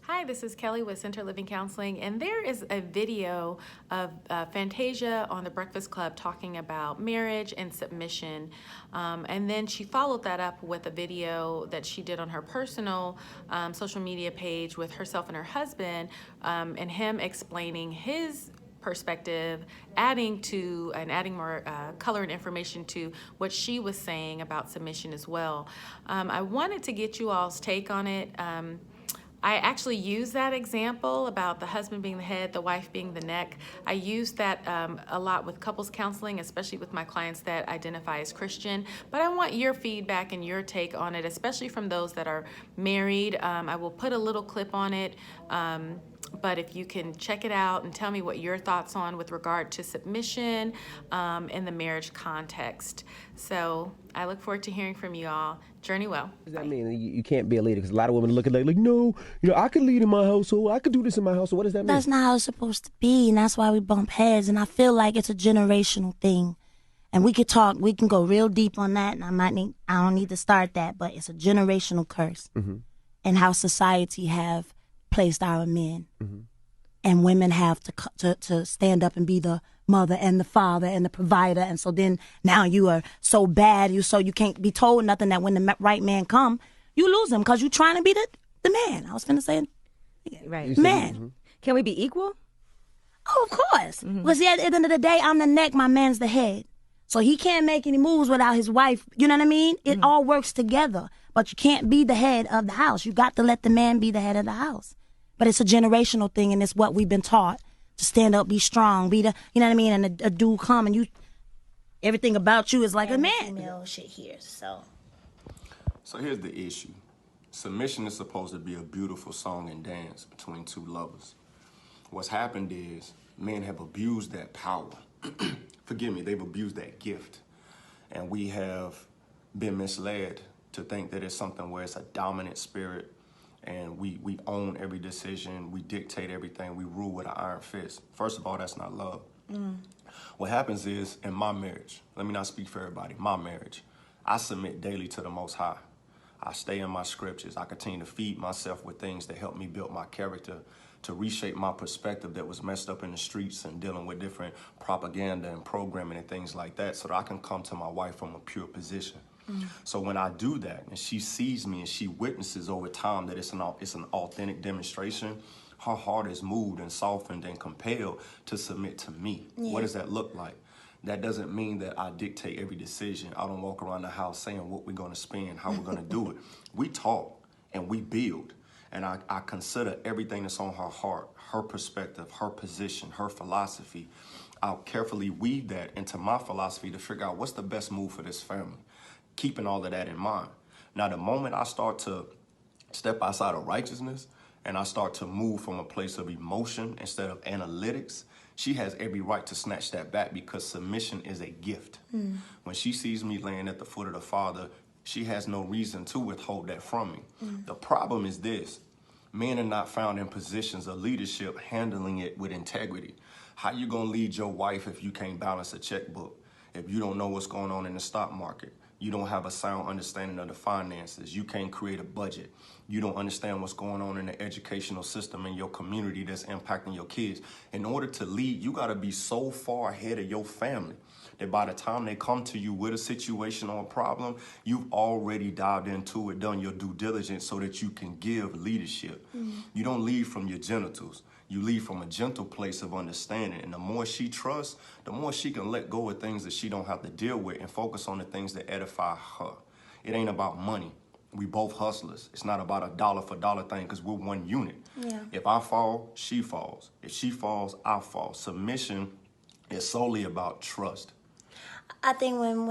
Hi, this is Kelly with Center Living Counseling, and there is a video of Fantasia on the Breakfast Club talking about marriage and submission. And then she followed that up with a video that she did on her personal social media page with herself and her husband, and him explaining his perspective, adding more color and information to what she was saying about submission as well. I wanted to get you all's take on it. I actually use that example about the husband being the head, the wife being the neck. I use that a lot with couples counseling, especially with my clients that identify as Christian. But I want your feedback and your take on it, especially from those that are married. I will put a little clip on it. But if you can check it out and tell me what your thoughts on with regard to submission in the marriage context. So I look forward to hearing from you all. Journey well. What does that mean? You can't be a leader because a lot of women look at it like, no, I could lead in my household. I could do this in my household. What does that mean? That's not how it's supposed to be, and that's why we bump heads. And I feel like it's a generational thing. And we could talk, we can go real deep on that, and I don't need to start that, but it's a generational curse. Mm-hmm. And how society have placed our men. Mm-hmm. And women have to stand up and be the mother and the father and the provider. And so then now you are so bad, you can't be told nothing, that when the right man come, you lose him because you're trying to be the man. I was finna say, right, man. Mm-hmm. Can we be equal? Oh, of course. Because at the end of the day, I'm the neck, my man's the head. So he can't make any moves without his wife. You know what I mean? It all works together. But you can't be the head of the house. You got to let the man be the head of the house. But it's a generational thing, and it's what we've been taught. To stand up, be strong, be the, you know what I mean? And a dude come, and everything about you is like a man. Female shit here, so. So here's the issue. Submission is supposed to be a beautiful song and dance between two lovers. What's happened is men have abused that power. Forgive me, they've abused that gift. And we have been misled to think that it's something where it's a dominant spirit and we own every decision, we dictate everything, we rule with an iron fist. First of all, that's not love. What happens is, in my marriage, let me not speak for everybody, my marriage, I submit daily to the Most High. I stay in my scriptures. I continue to feed myself with things that help me build my character, to reshape my perspective that was messed up in the streets and dealing with different propaganda and programming and things like that, so that I can come to my wife from a pure position. So when I do that and she sees me and she witnesses over time that it's an authentic demonstration, her heart is moved and softened and compelled to submit to me. Yeah. What does that look like? That doesn't mean that I dictate every decision. I don't walk around the house saying what we're going to spend, how we're going to do it. We talk and we build. And I consider everything that's on her heart, her perspective, her position, her philosophy. I'll carefully weave that into my philosophy to figure out what's the best move for this family, keeping all of that in mind. Now, the moment I start to step outside of righteousness and I start to move from a place of emotion instead of analytics, she has every right to snatch that back, because submission is a gift. When she sees me laying at the foot of the Father, she has no reason to withhold that from me. The problem is this: men are not found in positions of leadership handling it with integrity. How you gonna lead your wife if you can't balance a checkbook? If you don't know what's going on in the stock market? You don't have a sound understanding of the finances. You can't create a budget. You don't understand what's going on in the educational system in your community that's impacting your kids. In order to lead, you gotta be so far ahead of your family that by the time they come to you with a situation or a problem, you've already dived into it, done your due diligence so that you can give leadership. You don't lead from your genitals. You lead from a gentle place of understanding. And the more she trusts, the more she can let go of things that she don't have to deal with and focus on the things that edify her. It ain't about money. We both hustlers. It's not about a dollar for dollar thing, because we're one unit. Yeah. If I fall, she falls. If she falls, I fall. Submission is solely about trust. I think when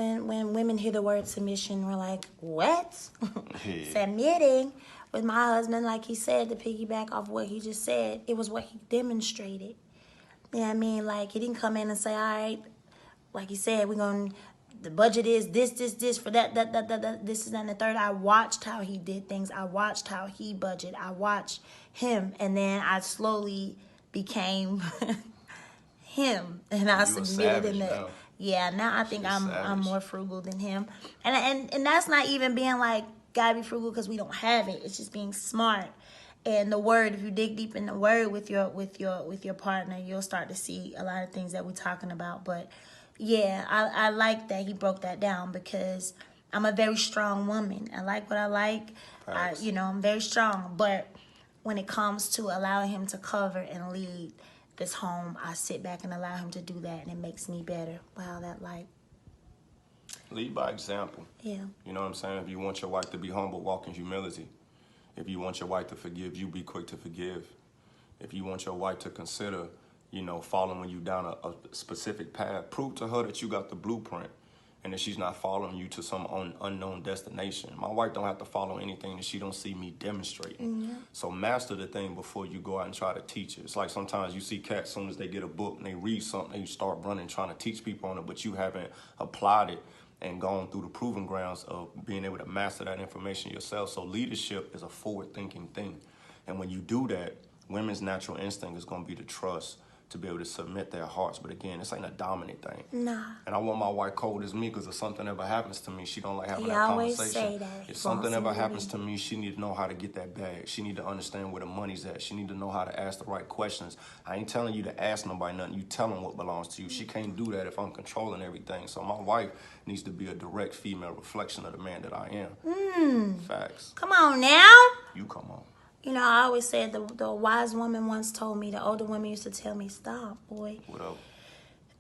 women hear the word submission, we're like, what? Submitting. With my husband, like he said, to piggyback off what he just said, it was what he demonstrated. You know what I mean? Like, he didn't come in and say, all right, like he said, the budget is this for that, this is and the third. I watched how he did things. I watched how he budgeted. I watched him. And then I slowly became him. And I submitted in that. Yeah, now I think I'm more frugal than him. And that's not even being like, gotta be frugal because we don't have it. It's just being smart. And the word, if you dig deep in the word with your partner, you'll start to see a lot of things that we're talking about. But yeah, I like that he broke that down, because I'm a very strong woman. I like what I like. Facts. I'm very strong. But when it comes to allowing him to cover and lead this home, I sit back and allow him to do that, and it makes me better. Wow, that like. Lead by example. Yeah. You know what I'm saying? If you want your wife to be humble, walk in humility. If you want your wife to forgive you, be quick to forgive. If you want your wife to consider, following you down a specific path, prove to her that you got the blueprint and that she's not following you to some unknown destination. My wife don't have to follow anything that she don't see me demonstrating. Yeah. So master the thing before you go out and try to teach it. It's like sometimes you see cats, as soon as they get a book and they read something, they start running, trying to teach people on it, but you haven't applied it and gone through the proving grounds of being able to master that information yourself. So leadership is a forward-thinking thing. And when you do that, women's natural instinct is going to be to trust, to be able to submit their hearts. But again, this ain't a dominant thing. Nah. And I want my wife cold as me, because if something ever happens to me, she don't like having He that always conversation. say that. If something Bossy ever lady. happens to me, she need to know how to get that bag. She need to understand where the money's at. She need to know how to ask the right questions. I ain't telling you to ask nobody nothing. You tell them what belongs to you. She can't do that if I'm controlling everything. So my wife needs to be a direct female reflection of the man that I am. Facts. Come on now. You come on. I always said the wise woman once told me, the older women used to tell me, stop, boy. What up?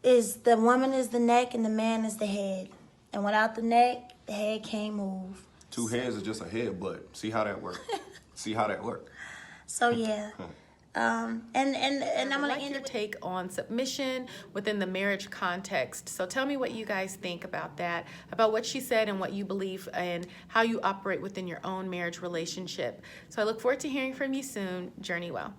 The woman is the neck and the man is the head. And without the neck, the head can't move. Two heads is just a head, but see how that work. See how that work. So yeah. And I'm I gonna like end your it with take on submission within the marriage context. So tell me what you guys think about that, about what she said and what you believe and how you operate within your own marriage relationship. So I look forward to hearing from you soon. Journey well.